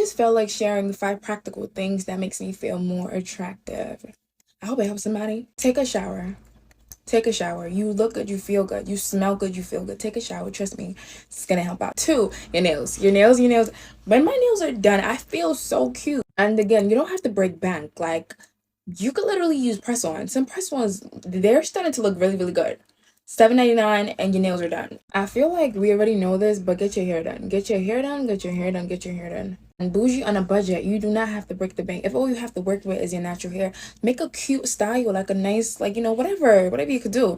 just felt like sharing 5 practical things that makes me feel more attractive. I hope it helps somebody. Take a shower. Take a shower. You look good, you feel good, you smell good, you feel good. Take a shower. Trust me, it's gonna help out. 2, your nails. Your nails. When my nails are done, I feel so cute. And again, you don't have to break bank. Like, you could literally use press-on. Some press-ons, they're starting to look really, really good. $7.99 and your nails are done. I feel like we already know this, but get your hair done. Get your hair done, get your hair done, get your hair done. And bougie on a budget, you do not have to break the bank. If all you have to work with is your natural hair, make a cute style, like a nice, like, whatever you could do.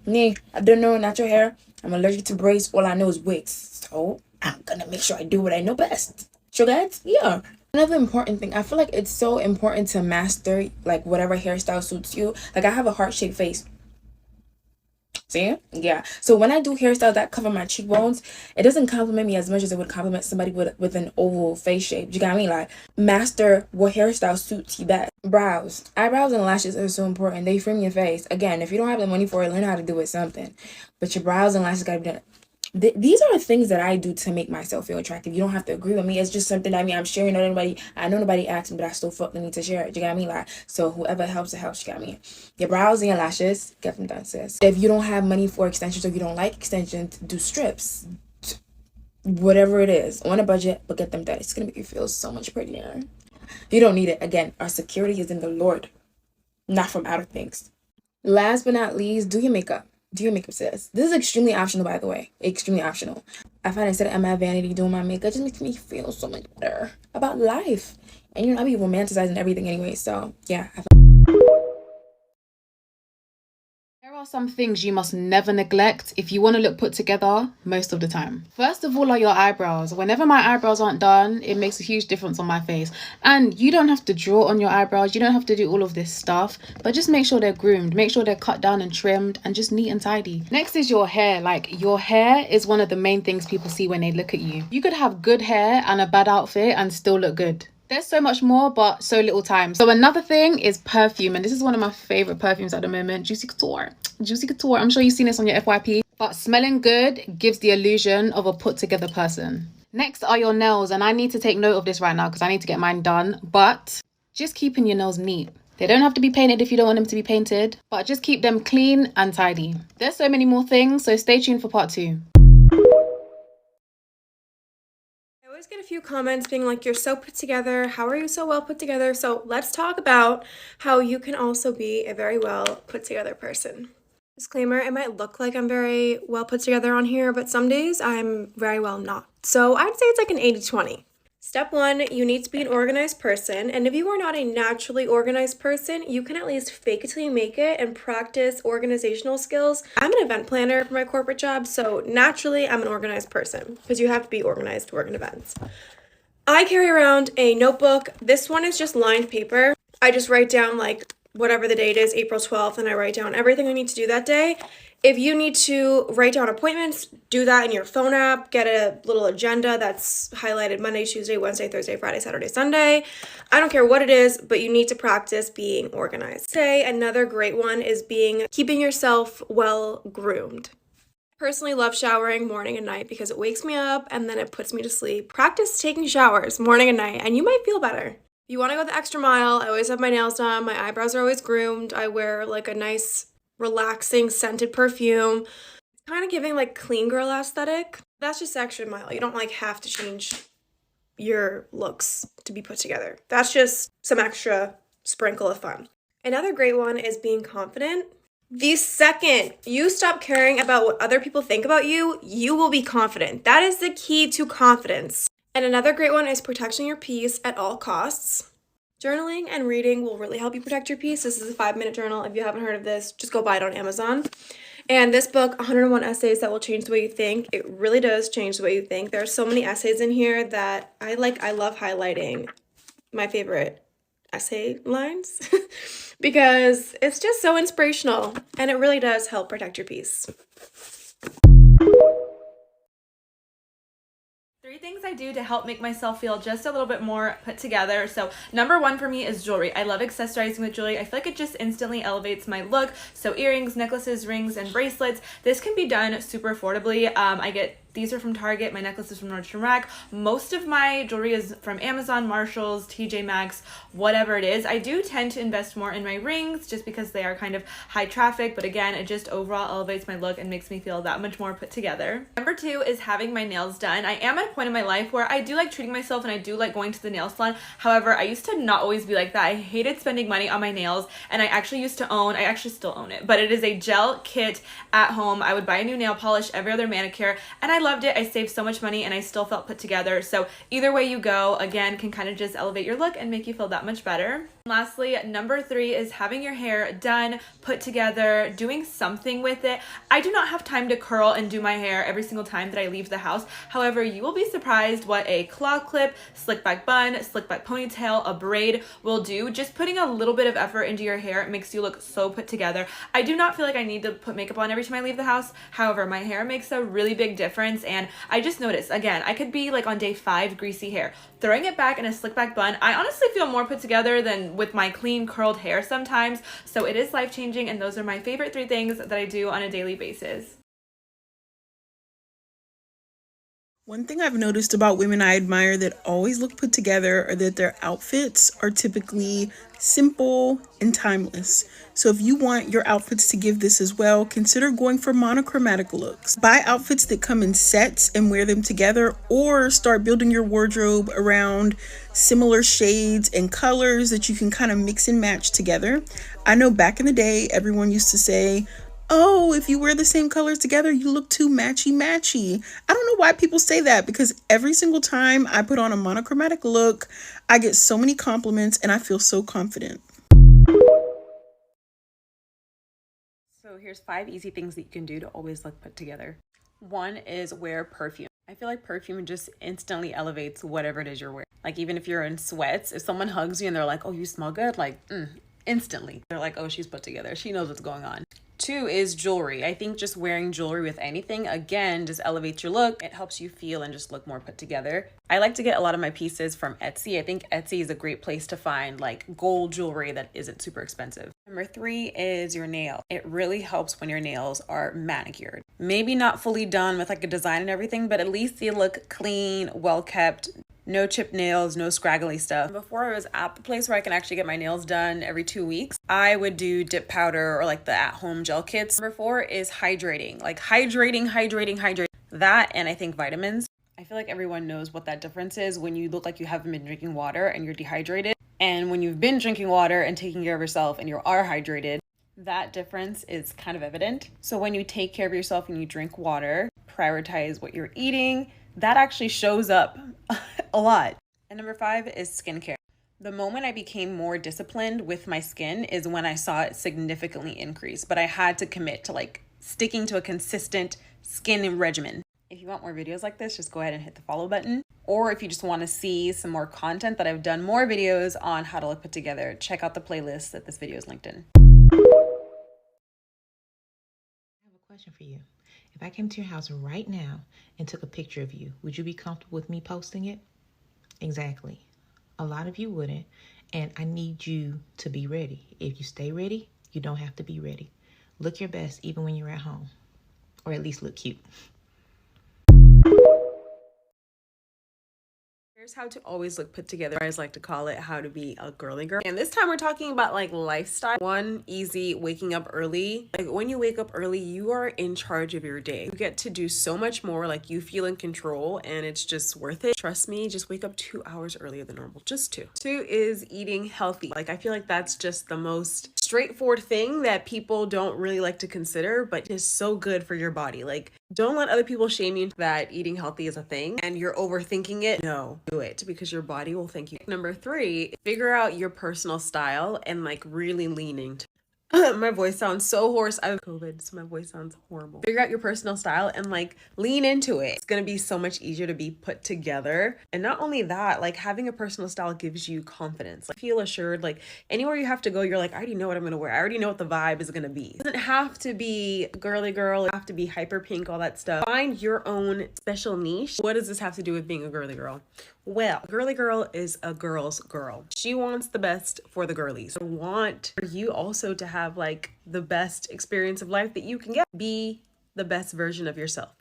Me, I don't know natural hair. I'm allergic to braids. All I know is wigs. So I'm gonna make sure I do what I know best. Sure, guys? Yeah. Another important thing, I feel like it's so important to master, like, whatever hairstyle suits you. Like, I have a heart-shaped face. See? Yeah. So when I do hairstyles that cover my cheekbones, it doesn't compliment me as much as it would compliment somebody with an oval face shape. You got me? Like, master what hairstyle suits you best. Brows. Eyebrows and lashes are so important. They frame your face. Again, if you don't have the money for it, learn how to do it something. But your brows and lashes gotta be done. These are things that I do to make myself feel attractive. You don't have to agree with me. It's just something that I'm sharing with anybody. I know nobody asked me, but I still felt the need to share it. You got me? Like, so whoever helps, it helps. You got me? Your brows and your lashes, get them done, sis. If you don't have money for extensions or you don't like extensions, do strips. Whatever it is, on a budget, but get them done. It's gonna make you feel so much prettier. You don't need it. Again, our security is in the Lord, not from outer things. Last but not least, do your makeup. Do your makeup, sis. This is extremely optional, by the way. Extremely optional. I find instead of my vanity doing my makeup just makes me feel so much better about life. And I be romanticizing everything anyway. So yeah. There are some things you must never neglect if you want to look put together most of the time. First of all are your eyebrows. Whenever my eyebrows aren't done, it makes a huge difference on my face. And you don't have to draw on your eyebrows. You don't have to do all of this stuff. But just make sure they're groomed. Make sure they're cut down and trimmed and just neat and tidy. Next is your hair. Like, your hair is one of the main things people see when they look at you. You could have good hair and a bad outfit and still look good. There's so much more, but so little time. So another thing is perfume. And this is one of my favorite perfumes at the moment. Juicy Couture. Juicy Couture. I'm sure you've seen this on your FYP. But smelling good gives the illusion of a put together person. Next are your nails. And I need to take note of this right now because I need to get mine done. But just keeping your nails neat. They don't have to be painted if you don't want them to be painted. But just keep them clean and tidy. There's so many more things. So stay tuned for part 2. Get a few comments being like, you're so put together, how are you so well put together? So let's talk about how you can also be a very well put together person. Disclaimer, it might look like I'm very well put together on here, but some days I'm very well not. So I'd say it's like an 80-20. Step 1, you need to be an organized person, and if you are not a naturally organized person, you can at least fake it till you make it and practice organizational skills. I'm an event planner for my corporate job, so naturally I'm an organized person because you have to be organized to work in events. I carry around a notebook. This one is just lined paper. I just write down like whatever the date is, April 12th, and I write down everything I need to do that day. If you need to write down appointments, do that in your phone app. Get a little agenda that's highlighted Monday, Tuesday, Wednesday, Thursday, Friday, Saturday, Sunday. I don't care what it is, but you need to practice being organized. Say another great one is keeping yourself well groomed. Personally love showering morning and night because it wakes me up and then it puts me to sleep. Practice taking showers morning and night and you might feel better. If you want to go the extra mile, I always have my nails done. My eyebrows are always groomed. I wear like a nice relaxing scented perfume. It's kind of giving like clean girl aesthetic. That's just extra mile. You don't like have to change your looks to be put together. That's just some extra sprinkle of fun. Another great one is being confident. The second you stop caring about what other people think about you, you will be confident. That is the key to confidence. And another great one is protecting your peace at all costs. Journaling and reading will really help you protect your peace. This is a 5-minute journal. If you haven't heard of this, just go buy it on Amazon. And this book, 101 Essays That Will Change the Way You Think, it really does change the way you think. There are so many essays in here that I like. I love highlighting my favorite essay lines because it's just so inspirational and it really does help protect your peace. 3 things I do to help make myself feel just a little bit more put together. So number 1 for me is jewelry. I love accessorizing with jewelry. I feel like it just instantly elevates my look. So earrings, necklaces, rings, and bracelets. This can be done super affordably. I get These are from Target. My necklace is from Nordstrom Rack. Most of my jewelry is from Amazon, Marshalls, TJ Maxx, whatever it is. I do tend to invest more in my rings just because they are kind of high traffic, but again, it just overall elevates my look and makes me feel that much more put together. Number 2 is having my nails done. I am at a point in my life where I do like treating myself and I do like going to the nail salon. However, I used to not always be like that. I hated spending money on my nails, and I actually still own it, but it is a gel kit at home. I would buy a new nail polish every other manicure, and I loved it. I saved so much money and I still felt put together. So either way you go, again, can kind of just elevate your look and make you feel that much better. Lastly, number 3 is having your hair done, put together, doing something with it. I do not have time to curl and do my hair every single time that I leave the house. However, you will be surprised what a claw clip, slick back bun, slick back ponytail, a braid will do. Just putting a little bit of effort into your hair makes you look so put together. I do not feel like I need to put makeup on every time I leave the house. However, my hair makes a really big difference, and I just noticed, again, I could be like on day 5 greasy hair. Throwing it back in a slick back bun, I honestly feel more put together than with my clean curled hair sometimes. So it is life-changing, and those are my favorite 3 things that I do on a daily basis. One thing I've noticed about women I admire that always look put together are that their outfits are typically simple and timeless. So if you want your outfits to give this as well, consider going for monochromatic looks. Buy outfits that come in sets and wear them together, or start building your wardrobe around similar shades and colors that you can kind of mix and match together. I know back in the day, everyone used to say, oh, if you wear the same colors together, you look too matchy-matchy. I don't know why people say that, because every single time I put on a monochromatic look, I get so many compliments and I feel so confident. So here's 5 easy things that you can do to always look put together. 1 is wear perfume. I feel like perfume just instantly elevates whatever it is you're wearing. Like, even if you're in sweats, if someone hugs you and they're like, oh, you smell good, like, instantly. They're like, oh, she's put together. She knows what's going on. 2 is jewelry. I think just wearing jewelry with anything, again, just elevates your look. It helps you feel and just look more put together. I like to get a lot of my pieces from Etsy. I think Etsy is a great place to find like gold jewelry that isn't super expensive. Number 3 is your nail. It really helps when your nails are manicured. Maybe not fully done with like a design and everything, but at least they look clean, well kept. No chipped nails, no scraggly stuff. Before I was at the place where I can actually get my nails done every 2 weeks, I would do dip powder or like the at-home gel kits. Number 4 is hydrating. Like hydrating. That, and I think vitamins. I feel like everyone knows what that difference is when you look like you haven't been drinking water and you're dehydrated. And when you've been drinking water and taking care of yourself and you are hydrated, that difference is kind of evident. So when you take care of yourself and you drink water, prioritize what you're eating, that actually shows up a lot. And number 5 is skincare. The moment I became more disciplined with my skin is when I saw it significantly increase, but I had to commit to like sticking to a consistent skin regimen. If you want more videos like this, just go ahead and hit the follow button. Or if you just want to see some more content that I've done more videos on how to look put together, check out the playlist that this video is linked in. I have a question for you. If I came to your house right now and took a picture of you, would you be comfortable with me posting it? Exactly. A lot of you wouldn't, and I need you to be ready. If you stay ready, you don't have to be ready. Look your best even when you're at home, or at least look cute. Here's how to always look put together. I always like to call it how to be a girly girl. And this time we're talking about like lifestyle. 1, easy, waking up early. Like when you wake up early, you are in charge of your day. You get to do so much more, like you feel in control, and it's just worth it. Trust me, just wake up 2 hours earlier than normal, just 2. 2 is eating healthy. Like I feel like that's just the most straightforward thing that people don't really like to consider, but is so good for your body. Like don't let other people shame you that eating healthy is a thing and you're overthinking it. No, do it, because your body will thank you. Number 3, figure out your personal style and like really lean into. My voice sounds so hoarse. I have COVID, so my voice sounds horrible. Figure out your personal style and like lean into it. It's gonna be so much easier to be put together. And not only that, like having a personal style gives you confidence. Like feel assured, like anywhere you have to go, you're like, I already know what I'm gonna wear. I already know what the vibe is gonna be. It doesn't have to be girly girl, it have to be hyper pink, all that stuff. Find your own special niche. What does this have to do with being a girly girl? Well, a girly girl is a girl's girl. She wants the best for the girlies. I want for you also to have like the best experience of life that you can get. Be the best version of yourself.